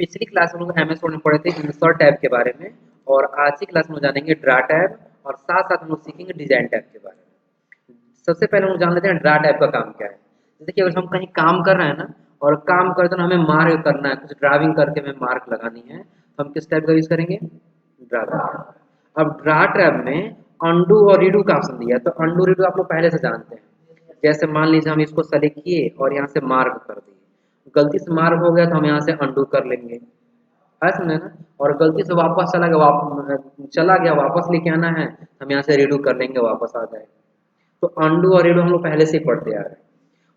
पिछली क्लास में हम लोग एमएस वर्ड में पढ़े थे इंसर्ट टैब के बारे में, और आज की क्लास में जानेंगे ड्रा टैब, और साथ साथ हम लोग सीखेंगे डिजाइन टैब के बारे में। सबसे पहले हम लोग जान लेते हैं ड्रा टैब का काम क्या है। जैसे कि अगर हम कहीं काम कर रहे हैं ना, और काम करते हैं हमें मार्क करना है, कुछ ड्राइंग करके हमें मार्क लगानी है, तो हम किस टैब का यूज करेंगे? Draw tab. अब ड्रा टैब में अंडू और रीडू का ऑप्शन दिया है, तो अंडू रीडू आप लोग पहले से जानते हैं। जैसे मान लीजिए हम इसको सेलेक्ट किए और यहाँ से मार्क कर दिए, गलती से मार्क हो गया तो हम यहाँ से अंडू कर लेंगे, है समझे ना। और गलती से वापस चला गया वापस लेके आना है, हम यहाँ से रीडू कर लेंगे, वापस आ जाएगा। तो अंडू और रीडू हम लोग पहले से ही पढ़ते आ रहे हैं।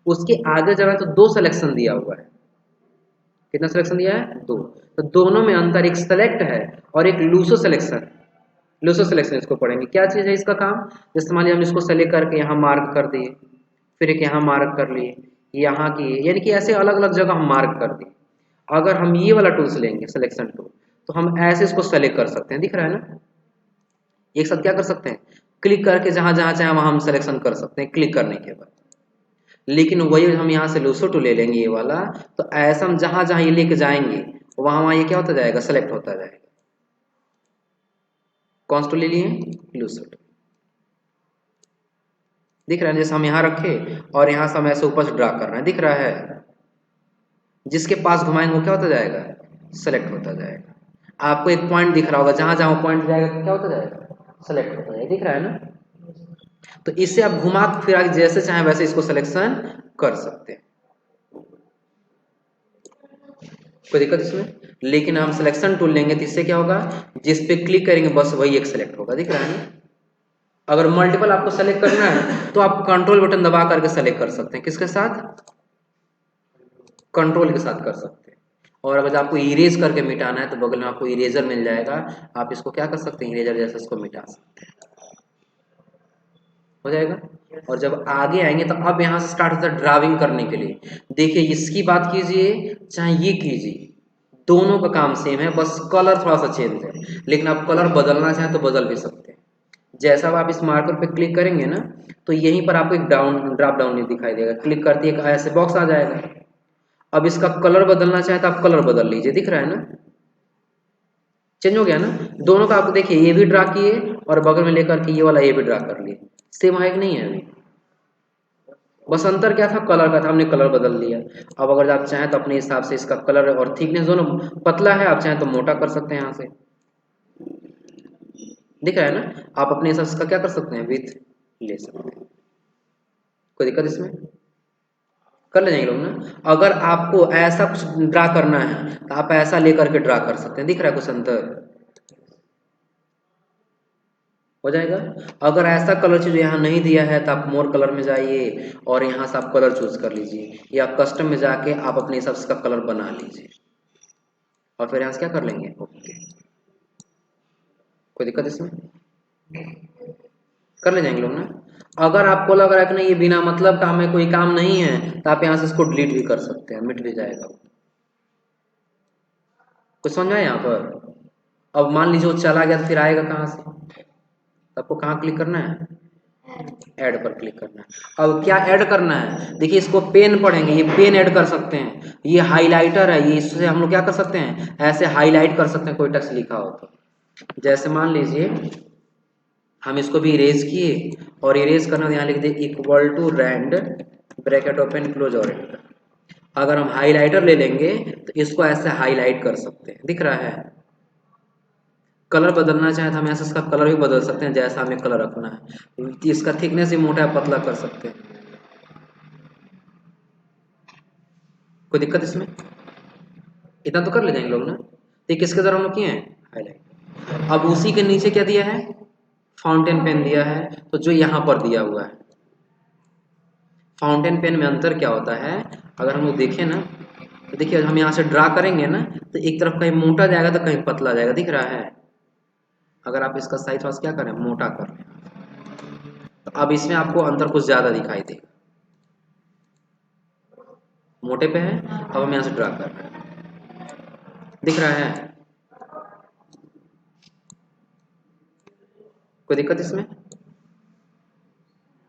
उसके आगे जब है तो दो सिलेक्शन दिया हुआ है। कितना सिलेक्शन दिया है? दो। तो दोनों में अंतर, एक सेलेक्ट है और एक लूसो सिलेक्शन। लूसो सिलेक्शन इसको पढ़ेंगे। क्या चीज़ है इसका काम? जैसे मान लीजिए हम इसको सेलेक्ट करके यहाँ मार्क कर दिए, फिर एक यहाँ मार्क कर लिए, यहाँ की, यानी कि ऐसे अलग अलग जगह हम मार्क कर दिए। अगर हम ये वाला टूल्स लेंगे सिलेक्शन टूल, तो हम ऐसे इसको सेलेक्ट कर सकते हैं, दिख रहा है ना। एक साथ क्या कर सकते हैं? क्लिक करके जहां जहां चाहे वहां हम सिलेक्शन कर सकते हैं क्लिक करने के बाद। लेकिन वही हम यहाँ से लूसो टूल ले लेंगे ये वाला, तो ऐसा हम जहां जहां ये लेके जाएंगे वहां वहां ये क्या होता जाएगा? सेलेक्ट होता जाएगा। कौन सा टूल ले लिए? Luso tool. दिख रहा है? जैसे हम यहाँ रखे और यहाँ से हम ऐसे ऊपर से ड्रा कर रहे हैं, दिख रहा है। जिसके पास घुमाएंगे वो क्या होता जाएगा? सेलेक्ट होता जाएगा। आपको एक पॉइंट दिख रहा होगा, जहां जहां पॉइंट जाएगा क्या होता जाएगा? सेलेक्ट होता जाएगा, दिख रहा है ना। तो इससे आप घुमा फिरा के जैसे चाहे वैसे इसको सिलेक्शन कर सकते हैं, कोई दिक्कत इसमें। लेकिन हम सिलेक्शन टूल लेंगे तो इससे क्या होगा? जिस पे क्लिक करेंगे बस वही एक सेलेक्ट होगा, दिख रहा है ना। अगर मल्टीपल आपको सेलेक्ट करना है तो आप कंट्रोल बटन दबा करके सेलेक्ट कर सकते हैं। किसके साथ? कंट्रोल के साथ कर सकते हैं। और अगर आपको इरेज करके मिटाना है तो बगल में आपको इरेजर मिल जाएगा, आप इसको क्या कर सकते हैं? इरेजर जैसे इसको मिटा सकते हैं, हो जाएगा। और जब आगे आएंगे तो अब यहाँ से स्टार्ट होता है ड्राइविंग करने के लिए। देखिए इसकी बात कीजिए चाहे ये कीजिए, दोनों का काम सेम है, बस कलर थोड़ा सा चेंज है। लेकिन आप कलर बदलना चाहें तो बदल भी सकते हैं। जैसा आप इस मार्कर पे क्लिक करेंगे ना, तो यहीं पर आपको एक ड्रॉप डाउन दिखाई देगा, क्लिक करते एक ऐसे बॉक्स आ जाएगा। अब इसका कलर बदलना चाहे तो आप कलर बदल लीजिए, दिख रहा है ना, चेंज हो गया ना। दोनों का आप देखिए, ये भी ड्रा किए और बगल में लेकर के ये वाला ये भी ड्रा कर लिए, सेम है कि नहीं है? अभी बस अंतर क्या था? कलर का था, हमने कलर बदल दिया। अब अगर आप चाहें तो अपने हिसाब से इसका कलर और थिकनेस दोनों, पतला है आप चाहें तो मोटा कर सकते हैं यहाँ से, दिख रहा है ना। आप अपने हिसाब से इसका क्या कर सकते हैं? विथ ले सकते हैं, कोई दिक्कत इसमें? कर ले जाएंगे लोग ना। अगर आपको ऐसा कुछ ड्रा करना है तो आप ऐसा लेकर के ड्रा कर सकते हैं, दिख रहा है कुछ अंतर? हो जाएगा। अगर ऐसा कलर चूज यहाँ नहीं दिया है तो आप मोर कलर में जाइए और यहाँ से आप कलर चूज कर लीजिए, या कस्टम में जाके आप अपने हिसाब से कलर बना लीजिए, और फिर यहाँ से क्या कर लेंगे? ओके, कोई दिक्कत इसमें? कर ले जाएंगे लोग ना। अगर आपको लग रहा है कि नहीं ये बिना मतलब काम है, कोई काम नहीं है, तो आप यहाँ से इसको डिलीट भी कर सकते हैं, मिट भी जाएगा। कुछ समझ में आया यहाँ पर? अब मान लीजिए वो चला गया तो फिर आएगा कहाँ से? आपको कहाँ क्लिक करना है? ऐड पर क्लिक करना है। अब क्या ऐड करना है? देखिए इसको पेन पढ़ेंगे, ये पेन ऐड कर सकते हैं। ये हाइलाइटर है, ये इससे हम लोग क्या कर सकते हैं? ऐसे हाईलाइट कर सकते हैं कोई टेक्स्ट लिखा हो तो। जैसे मान लीजिए हम इसको भी इरेज किए, और इरेज करना यहाँ लिख दे equal to Rand bracket open close और एंटर। अगर हम हाईलाइटर ले लेंगे तो इसको ऐसे हाईलाइट कर सकते हैं, दिख रहा है। कलर बदलना चाहे तो हम ऐसे इसका कलर भी बदल सकते हैं, जैसा हमें कलर रखना है। इसका थिकनेस भी मोटा पतला कर सकते हैं, कोई दिक्कत इसमें? इतना तो कर ले जाएंगे लोग ना। तो किसके द्वारा हम लोग किए हैं? हाईलाइट। अब उसी के नीचे क्या दिया है? फाउंटेन पेन दिया है। तो जो यहाँ पर दिया हुआ है, फाउंटेन पेन में अंतर क्या होता है? अगर हम लोग देखें ना, तो देखिए हम यहाँ से ड्रा करेंगे ना, तो एक तरफ कहीं मोटा जाएगा तो कहीं पतला जाएगा, दिख रहा है। अगर आप इसका साइज थोड़ा सा क्या करें, मोटा कर लें, तो अब इसमें आपको अंतर कुछ ज्यादा दिखाई देगा, मोटे पे है। अब हम यहाँ से ड्रा कर रहे हैं, दिख रहा है, कोई दिक्कत इसमें?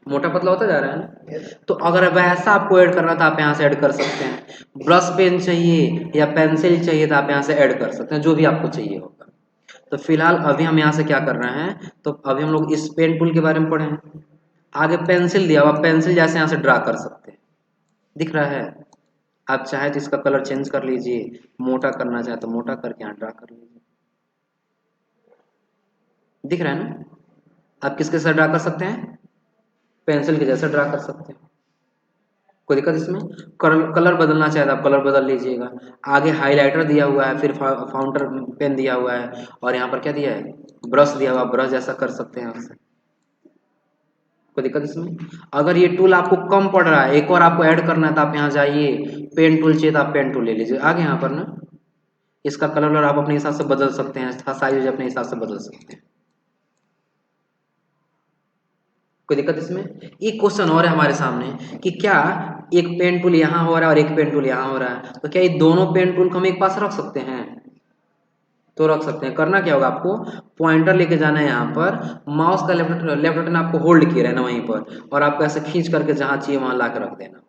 मोटा पतला होता जा रहा है ना। तो अगर वैसा आपको ऐड करना था आप यहाँ से ऐड कर सकते हैं। ब्रश पेन चाहिए या पेंसिल चाहिए तो आप यहाँ से ऐड कर सकते हैं, जो भी आपको चाहिए होगा। तो फिलहाल अभी हम यहाँ से क्या कर रहे हैं, तो अभी हम लोग इस पेन टूल के बारे में पढ़े हैं। आगे पेंसिल दिया हुआ, पेंसिल जैसे यहाँ से ड्रा कर सकते हैं, दिख रहा है। आप चाहे तो इसका कलर चेंज कर लीजिए, मोटा करना चाहे तो मोटा करके यहाँ ड्रा कर लीजिए, दिख रहा है ना। आप किसके साथ ड्रा कर सकते हैं, पेंसिल के जैसा ड्रा कर सकते हैं, कोई दिक्कत इसमें। कलर बदलना चाहे तो आप कलर बदल लीजिएगा। आगे हाइलाइटर दिया हुआ है, फिर फाउंटर पेन दिया हुआ है, और यहाँ पर क्या दिया है, ब्रश दिया हुआ, ब्रश जैसा कर सकते हैं आपसे, कोई दिक्कत इसमें। अगर ये टूल आपको कम पड़ रहा है, एक और आपको ऐड करना है, तो आप यहाँ जाइए, पेन टूल चाहिए तो आप पेन टूल ले लीजिए। आगे यहाँ पर ना इसका कलर आप अपने हिसाब से बदल सकते हैं, साइज अपने हिसाब से बदल सकते हैं, कोई दिक्कत इसमें। एक क्वेश्चन और है हमारे सामने कि क्या एक पेन टूल यहाँ हो रहा है और एक पेन टूल यहाँ हो रहा है, तो क्या ये दोनों पेन टूल को हम एक पास रख सकते हैं, तो रख सकते हैं। करना क्या होगा, आपको पॉइंटर लेके जाना है यहाँ पर, माउस का लेफ्ट बटन आपको होल्ड किया रहना वहीं पर, और आपको ऐसे खींच करके जहाँ चाहिए वहां ला के रख देना।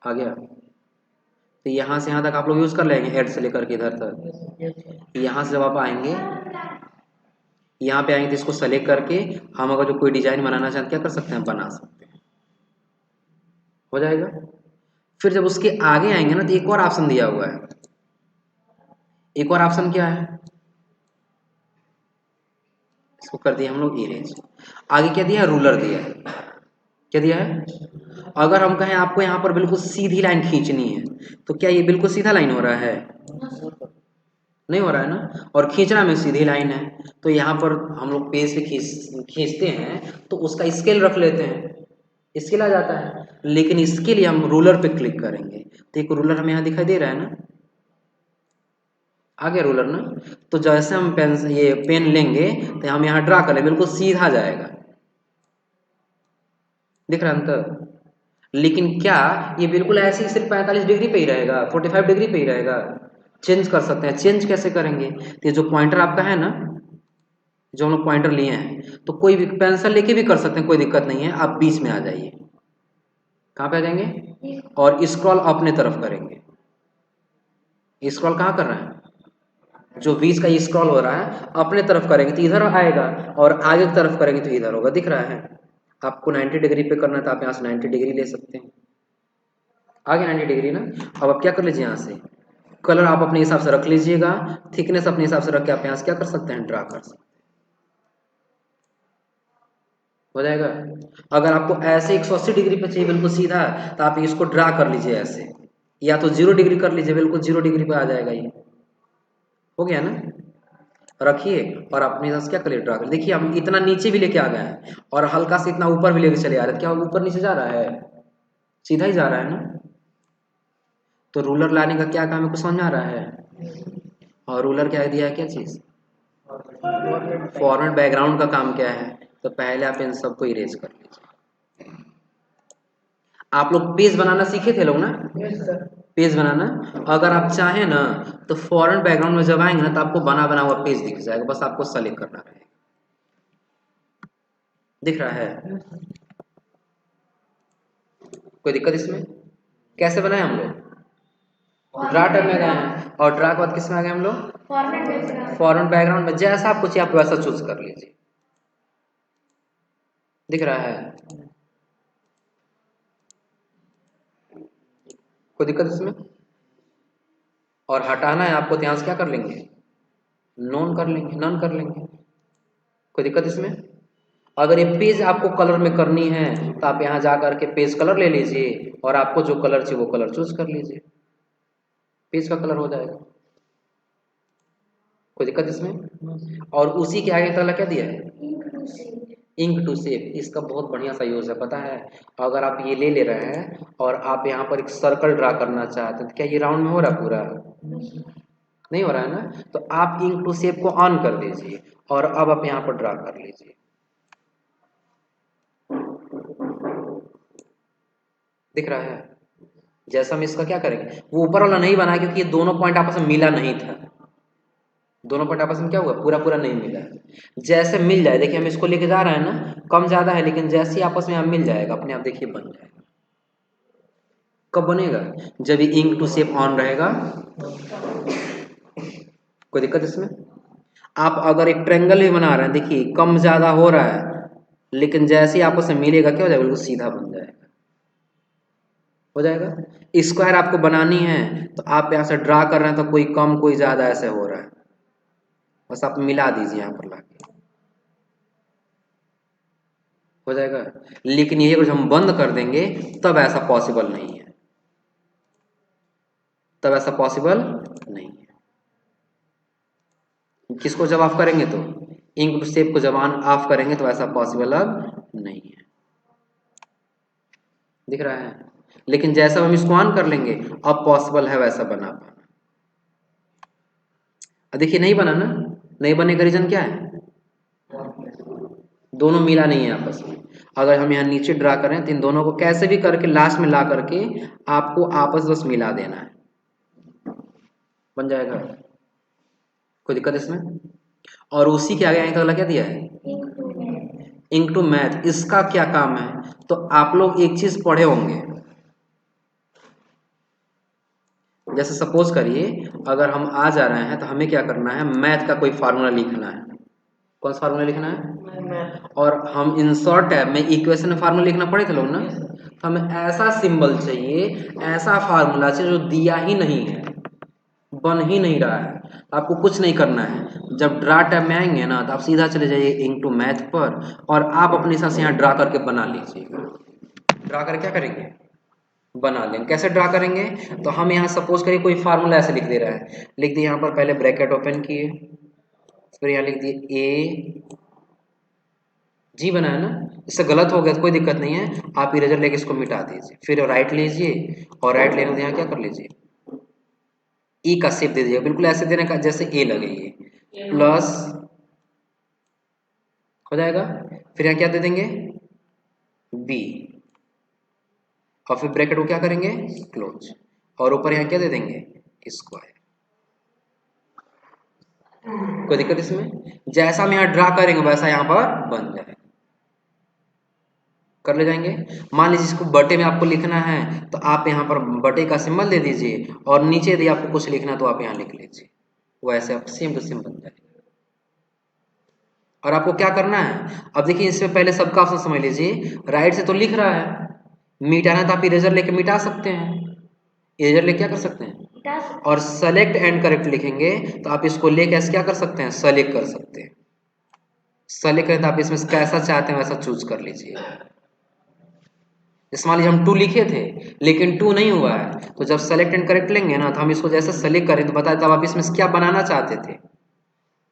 आ गया। तो यहाँ से यहाँ तक आप लोग यूज कर लेंगे, हेड से लेकर के इधर तक। यहाँ से जब आप आएंगे, यहाँ पे आएंगे तो इसको सेलेक्ट करके हम अगर जो कोई डिजाइन बनाना चाहते हैं क्या कर सकते हैं, बना सकते हैं, हो जाएगा। फिर जब उसके आगे आएंगे ना तो एक और ऑप्शन दिया हुआ है। एक और ऑप्शन क्या है, इसको कर दिया हम लोग इरेज। आगे क्या दिया है, रूलर दिया है। क्या दिया है, अगर हम कहें आपको यहाँ पर बिल्कुल सीधी लाइन खींचनी है, तो क्या ये बिल्कुल सीधा लाइन हो रहा है, नहीं हो रहा है ना। और खींचना में सीधी लाइन है, तो यहाँ पर हम लोग पेज पे खींचते हैं तो उसका स्केल रख लेते हैं, स्केल आ जाता है। लेकिन इसके लिए हम रूलर पे क्लिक करेंगे, तो एक रूलर हमें यहाँ दिखाई दे रहा है ना, आ गया रूलर ना। तो जैसे हम पेन ये पेन लेंगे तो हम यहाँ ड्रा करें, बिल्कुल सीधा जाएगा, दिख रहा है अंतर। लेकिन क्या ये बिल्कुल ऐसे ही सिर्फ 45 डिग्री पे ही रहेगा, 45 डिग्री पे ही रहेगा, चेंज कर सकते हैं। चेंज कैसे करेंगे, तो ये जो पॉइंटर आपका है ना, जो हम लोग पॉइंटर लिए हैं, तो कोई भी पेंसिल लेके भी कर सकते हैं, कोई दिक्कत नहीं है। आप बीच में आ जाइए, कहाँ पे आ जाएंगे, और स्क्रॉल अपने तरफ करेंगे। स्क्रॉल कहाँ कर रहे हैं, जो बीच का स्क्रॉल हो रहा है अपने तरफ करेंगे तो इधर आएगा, और आगे की तरफ करेंगे तो इधर होगा, दिख रहा है। आपको 90 डिग्री पे करना है तो आप यहाँ से 90 डिग्री ले सकते हैं, आगे 90 डिग्री ना। अब आप क्या कर लीजिए, यहाँ से कलर आप अपने हिसाब से रख लीजिएगा, थिकनेस अपने हिसाब से रख के आप यहाँ से क्या कर सकते हैं, ड्रा कर सकते हैं, हो जाएगा। अगर आपको ऐसे 180 डिग्री पे चाहिए बिल्कुल सीधा, तो आप इसको ड्रा कर लीजिए ऐसे, या तो 0 डिग्री कर लीजिए, बिल्कुल 0 डिग्री पे आ जाएगा ये, हो गया ना। रखिए और अपने हिसाब से क्या करिए, ड्रा कर। देखिए हम इतना नीचे भी लेके आ गए हैं और हल्का से इतना ऊपर भी लेके चले आ रहे हैं, क्या ऊपर नीचे जा रहा है, सीधा ही जा रहा है ना। तो रूलर लाने का क्या काम है, कुछ समझ में आ रहा है। और रूलर क्या दिया है, क्या चीज, फॉरवर्ड बैकग्राउंड का काम क्या है। तो पहले आप इन सबको इरेज कर लीजिए। आप लोग पेज बनाना सीखे थे लोग ना, पेज बनाना। अगर आप चाहें ना तो फॉरवर्ड बैकग्राउंड में जब आएंगे ना तो आपको बना बना हुआ पेज दिख जाएगा, बस आपको सेलेक्ट करना रहेगा, दिख रहा है, कोई दिक्कत इसमें। कैसे बनाए हम लोग, ड्रा टैब में गए हैं, और ड्रा के बाद किस में आ गए हम लोग, फॉरवर्ड बैकग्राउंड में। जैसा आपको चाहिए आप वैसा चूज कर लीजिए, दिख रहा है, कोई दिक्कत इसमें। और हटाना है आपको तो यहाँ से क्या कर लेंगे, नॉन कर लेंगे, नॉन कर लेंगे, कोई दिक्कत इसमें। अगर ये पेज आपको कलर में करनी है तो आप यहाँ जा करके पेज कलर ले लीजिए, और आपको जो कलर चाहिए वो कलर चूज कर लीजिए, पेज का कलर हो जाएगा, कोई दिक्कत इसमें। और उसी के आगे तला क्या दिया है, इंक टू सेव। इसका बहुत बढ़िया सा यूज है, पता है। अगर आप ये ले रहे हैं और आप यहाँ पर एक सर्कल ड्रा करना चाहते हैं, तो क्या ये राउंड में हो रहा है पूरा, नहीं हो रहा है ना। तो आप इंक टू सेव को ऑन कर दीजिए और अब आप यहाँ पर ड्रा कर लीजिए, दिख रहा है। जैसा हम इसका क्या करेंगे, वो ऊपर वाला नहीं बना क्योंकि ये दोनों पॉइंट आपस में मिला नहीं था, दोनों पॉइंट आपस में क्या हुआ, पूरा पूरा नहीं मिला है। जैसे मिल जाए, देखिए हम इसको लेके जा रहे हैं ना, कम ज़्यादा है, लेकिन जैसे ही आपस में आप मिल जाएगा अपने आप देखिए बन जाएगा। कब बनेगा, जब ये इंक टू शेप ऑन रहेगा। कोई दिक्कत इसमें? आप अगर एक ट्रायंगल भी बना रहे हैं, देखिए कम ज़्यादा हो रहा है, लेकिन जैसे ही आपस में मिलेगा क्या हो जाएगा, बिल्कुल सीधा बन जाएगा, हो जाएगा। स्क्वायर आपको बनानी है तो आप यहाँ से ड्रा कर रहे हैं तो कोई कम कोई ज़्यादा ऐसे हो रहा है, बस आप मिला दीजिए यहाँ पर लाके, हो जाएगा। लेकिन ये अगर हम बंद कर देंगे तब ऐसा पॉसिबल नहीं है, तब ऐसा पॉसिबल नहीं है। किसको जब ऑफ करेंगे तो, इंक टू शेप को जब ऑफ करेंगे तो ऐसा पॉसिबल अब नहीं है, दिख रहा है। लेकिन जैसा हम इसको ऑन कर लेंगे अब पॉसिबल है वैसा बना पाना। देखिए नहीं बना ना, नहीं बनने का रीजन क्या है, दोनों मिला नहीं है आपस में। अगर हम यहाँ नीचे ड्रा करें तो इन दोनों को कैसे भी करके लास्ट में ला करके आपको आपस बस मिला देना है, बन जाएगा, कोई दिक्कत इसमें? और उसी के आगे यहाँ अगला क्या दिया है, इंक टू मैथ। इसका क्या काम है, तो आप लोग एक चीज पढ़े होंगे, जैसे सपोज करिए अगर हम आ जा रहे हैं तो हमें क्या करना है, मैथ का कोई फार्मूला लिखना है। कौन सा फार्मूला लिखना है, और हम इंसर्ट टैब में इक्वेशन में फार्मूला लिखना पड़े थे लोग ना, तो हमें ऐसा सिंबल चाहिए, ऐसा फार्मूला चाहिए जो दिया ही नहीं है, बन ही नहीं रहा है। आपको कुछ नहीं करना है, जब ड्रा टैब में आएंगे ना तो आप सीधा चले जाइए इनटू मैथ पर और आप अपने हिसाब से यहाँ ड्रा करके बना लीजिएगा। ड्रा कर क्या करेंगे, बना लेंगे। कैसे ड्रा करेंगे, तो हम यहाँ सपोज करिए कोई फार्मूला ऐसे लिख दे रहा है, लिख दिए यहाँ पर, पहले ब्रैकेट ओपन किए, फिर यहाँ लिख दिए ए जी बनाया ना। इससे गलत हो गया तो कोई दिक्कत नहीं है, आप इरेजर लेके इसको मिटा दीजिए, फिर राइट लीजिए और राइट लेने यहाँ क्या कर लीजिए, ई का शेप दे दीजिए, बिल्कुल ऐसे देने का जैसे ए लगे, ये प्लस हो जाएगा। फिर यहाँ क्या दे देंगे, बी, और फिर ब्रैकेट को क्या करेंगे, क्लोज, और ऊपर यहाँ क्या दे देंगे, स्क्वायर। कोई दिक्कत इसमें? जैसा हम यहाँ ड्रा करेंगे वैसा यहाँ पर बन जाएगा, कर ले जाएंगे। मान लीजिए इसको बटे में आपको लिखना है तो आप यहाँ पर बटे का सिंबल दे दीजिए, और नीचे यदि आपको कुछ लिखना तो आप यहाँ लिख लीजिए, वैसे आप सेम टू सेम बन जाएगा। और आपको क्या करना है, अब देखिए इसमें पहले सबका ऑप्शन समझ लीजिए, राइट से तो लिख रहा है, मिटाना तो आप इरेजर लेके मिटा सकते हैं, इरेजर लेके क्या कर सकते हैं, और सेलेक्ट एंड करेक्ट लिखेंगे तो आप इसको लेके ऐसे क्या कर सकते हैं, सेलेक्ट कर सकते हैं। सेलेक्ट करें तो आप इसमें कैसा चाहते हैं वैसा चूज कर लीजिए। जैसे मान लीजिए हम 2 लिखे थे लेकिन 2 नहीं हुआ है, तो जब सेलेक्ट एंड करेक्ट लेंगे ना तो हम इसको जैसे सेलेक्ट करें तो बताए तब आप इसमें क्या बनाना चाहते थे,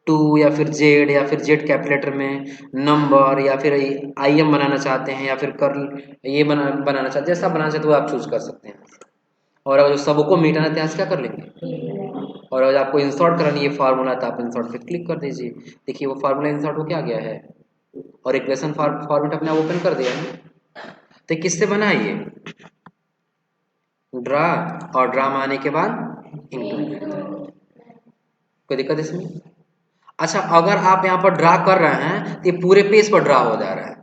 2 या फिर जेड, या फिर जेड कैपिटल में, नंबर, या फिर आई एम बनाना चाहते हैं, या फिर कर्ल ये बनाना चाहते हैं, जैसा बनाना चाहते हो आप चूज कर सकते हैं। और अगर जो सबको मिटाना है तो क्या कर लेंगे, और अगर आपको इंसर्ट करना है ये फार्मूला तो आप इंसर्ट पे क्लिक कर दीजिए, देखिए वो फार्मूला इंसर्ट हो क्या गया है, और इक्वेशन फॉर्मेट अपने आप ओपन कर दिया है। तो किससे बना है ये, ड्रा, और ड्रा में आने के बाद इंटू, कोई दिक्कत इसमें? अच्छा अगर आप यहाँ पर ड्रा कर रहे हैं तो ये पूरे पेज पर ड्रा हो जा रहा है,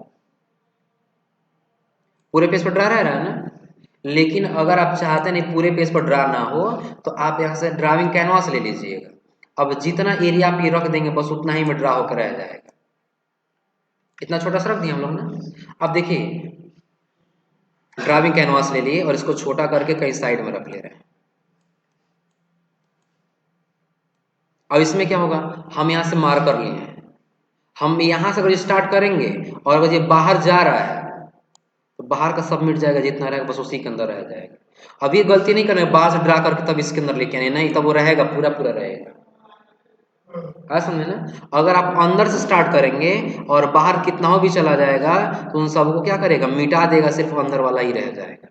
पूरे पेज पर ड्रा रह रहा है ना। लेकिन अगर आप चाहते नहीं पूरे पेज पर ड्रा ना हो तो आप यहाँ से ड्राइंग कैनवास ले लीजिएगा, अब जितना एरिया आप ये रख देंगे बस उतना ही में ड्रा होकर रह जाएगा। इतना छोटा सा रख दिया हम लोग ना। अब देखिए ड्राइंग कैनवास ले लिए और इसको छोटा करके कहीं साइड में रख ले रहे हैं। अब इसमें क्या होगा, हम यहाँ से मार्कर लिए हैं, हम यहाँ से अगर स्टार्ट करेंगे और अगर ये बाहर जा रहा है तो बाहर का सब मिट जाएगा, जितना रहेगा बस उसी के अंदर रह जाएगा। अब ये गलती नहीं करना है बाहर से ड्रा करके तब इसके अंदर लेके आने, नहीं तब वो रहेगा पूरा पूरा रहेगा। है समझे ना, अगर आप अंदर से स्टार्ट करेंगे और बाहर कितना हो भी चला जाएगा तो उन सबको क्या करेगा, मिटा देगा, सिर्फ अंदर वाला ही रह जाएगा।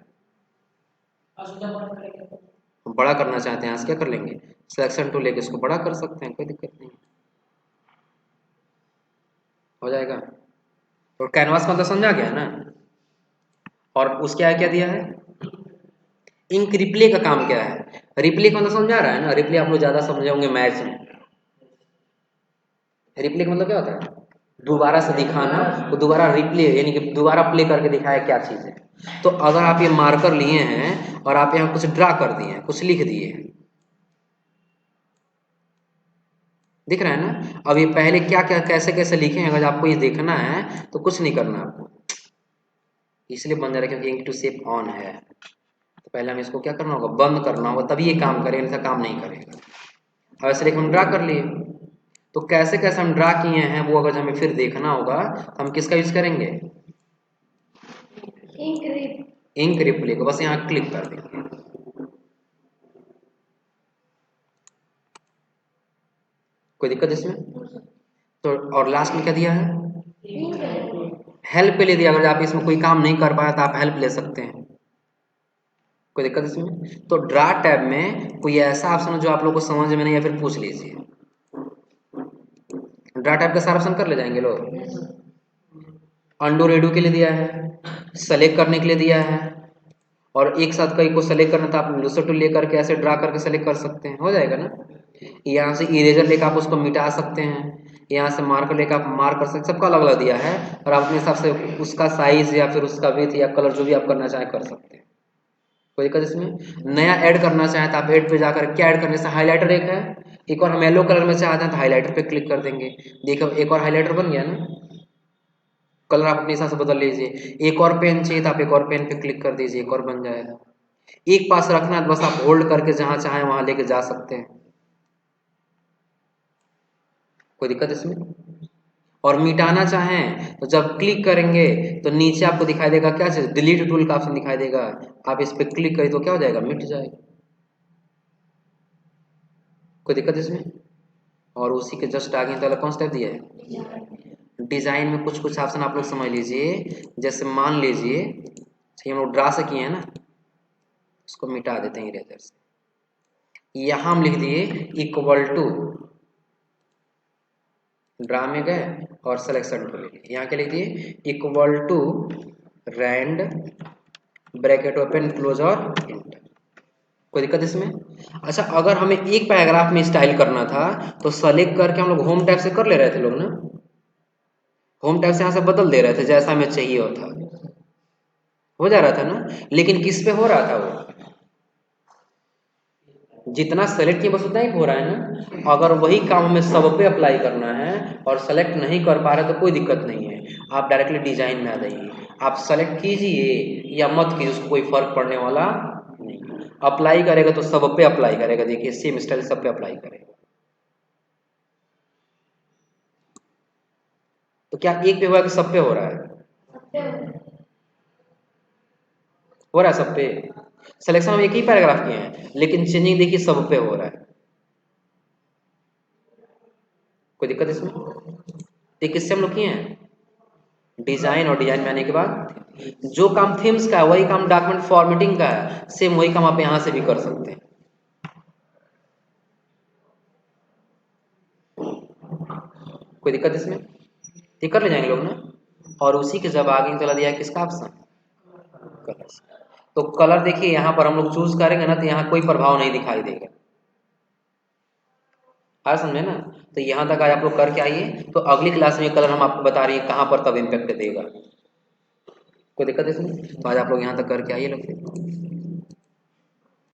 हम बड़ा करना चाहते हैं आज क्या कर लेंगे, सिलेक्शन टूल लेके इसको बड़ा कर सकते हैं, कोई दिक्कत नहीं, हो जाएगा। और कैनवास का मतलब समझा गया ना। और उसके आगे क्या दिया है, इंक रिप्ले का काम क्या है, रिप्ले का मतलब समझा रहा है ना, रिप्ले आप लोग ज्यादा समझे होंगे मैथ्स में, रिप्ले का मतलब क्या होता है? दोबारा से दिखाना, वो दोबारा रिप्ले यानी कि दोबारा प्ले करके दिखाया क्या चीज़ है। तो अगर आप ये मार्कर लिए हैं और आप यहाँ कुछ ड्रा कर दिए हैं, कुछ लिख दिए हैं, दिख रहा है ना? अब ये पहले क्या क्या कैसे कैसे लिखे हैं, अगर आपको ये देखना है तो कुछ नहीं करना आपको, इसलिए बंद जा रहा है क्योंकि इंक टू शेप ऑन है। तो पहले हमें इसको क्या करना होगा, बंद करना होगा, तभी ये काम करेगा, ऐसा काम नहीं करेगा। अब ऐसे लेके हम ड्रा कर लिए, तो कैसे कैसे हम ड्रा किए हैं वो अगर हमें फिर देखना होगा तो हम किसका यूज करेंगे? इंक रिप्ले को बस यहाँ क्लिक कर देंगे। कोई दिक्कत इसमें? तो और लास्ट में क्या दिया है? हेल्प पे ले दिया, अगर आप इसमें कोई काम नहीं कर पाए तो आप हेल्प ले सकते हैं। कोई दिक्कत इसमें? तो ड्रा टैब में कोई ऐसा ऑप्शन है जो आप लोग को समझ में नहीं या फिर पूछ लीजिए। ड्रा टैब का सारा ऑप्शन कर ले जाएंगे लोग। अंडू रेडू के लिए दिया है, सेलेक्ट करने के लिए दिया है, और एक साथ कई को सेलेक्ट करना था, आप लूसर टूल लेकर के ऐसे ड्रा करके सेलेक्ट कर सकते हैं, हो जाएगा ना। यहाँ से इरेजर लेकर आप उसको मिटा सकते हैं, यहाँ से मार्कर लेकर आप मार्क कर सकते हैं, सबका अलग अलग दिया है, और आप अपने हिसाब से उसका साइज या फिर उसका विड्थ या कलर जो भी आप करना चाहें कर सकते हैं। कोई दिक्कत इसमें? नया ऐड करना चाहें तो आप ऐड पे जाकर क्या ऐड करने से, हाईलाइटर एक है, एक और हम येलो कलर में चाहते हैं तो हाईलाइटर पे क्लिक कर देंगे, देखो एक और हाईलाइटर बन गया ना। कलर आप अपने हिसाब से बदल लीजिए, एक और पेन चाहिए तो आप एक और पेन पे क्लिक कर दीजिए, एक और बन जाएगा। एक पास रखना है तो बस आप होल्ड करके जहां चाहें वहां लेके जा सकते हैं। कोई दिक्कत इसमें? और मिटाना चाहें तो जब क्लिक करेंगे तो नीचे आपको दिखाई देगा क्या चीज, डिलीट टूल का ऑप्शन दिखाई देगा, आप इस पर क्लिक करें तो क्या हो जाएगा, मिट जाएगा। कोई दिक्कत इसमें? और उसी के जस्ट आगे तो कौन सा टाइप दिया है, डिजाइन में कुछ कुछ ऑप्शन आप लोग समझ लीजिए। जैसे मान लीजिए हम लोग ड्रा से किए हैं ना, उसको मिटा देते हैं इरेजर से। यहां हम लिख दिए इक्वल टू, ड्रा में गए और सिलेक्शन को ले लिए, यहाँ क्या लिख दिए, equal to Rand bracket open close और इंटर। कोई दिक्कत इसमें? अच्छा, अगर हमें एक पैराग्राफ में स्टाइल करना था तो सेलेक्ट करके हम लोग होम टैब से कर ले रहे थे लोग ना, होम टैब से यहाँ से बदल दे रहे थे जैसा हमें चाहिए होता, हो जा रहा था ना। लेकिन किस पे हो रहा था वो, जितना सेलेक्ट किया बस उतना ही हो रहा है ना। अगर वही काम हमें सब पे अप्लाई करना है और सेलेक्ट नहीं कर पा रहे तो कोई दिक्कत नहीं है, आप डायरेक्टली डिजाइन में आ जाइए, आप सेलेक्ट कीजिए या मत कीजिए, उसको कोई फर्क पड़ने वाला नहीं। अप्लाई करेगा तो सब पे अप्लाई करेगा, देखिए सेम स्टाइल सब पे अप्लाई करेगा। तो क्या एक पे हुआ कि सब पे हो रहा है? हो रहा है सब पे। सिलेक्शन हम एक ही पैराग्राफ किए हैं लेकिन चेंजिंग देखिए सब पे हो रहा है। कोई दिक्कत इसमें? ये किससे हम लोग किए हैं, डिजाइन, और डिजाइन में आने के बाद जो काम थीम्स का है वही काम डॉक्यूमेंट फॉर्मेटिंग का है, सेम वही काम आप यहां से भी कर सकते हैं। कोई दिक्कत इसमें? ये कर ले जाएंगे लोग ना। और उसी के जब आगे चला दिया है किसका ऑप्शन, कलर। तो कलर देखिए यहाँ पर हम लोग चूज करेंगे ना तो यहाँ कोई प्रभाव नहीं दिखाई देगा, आ समझे ना। तो यहाँ तक आज आप लोग करके आइए, तो अगली क्लास में कलर हम आपको बता रही है कहाँ पर तब इम्पेक्ट देगा। कोई दिक्कत इसमें? तो आज आप लोग यहाँ तक करके आइए लोग फिर।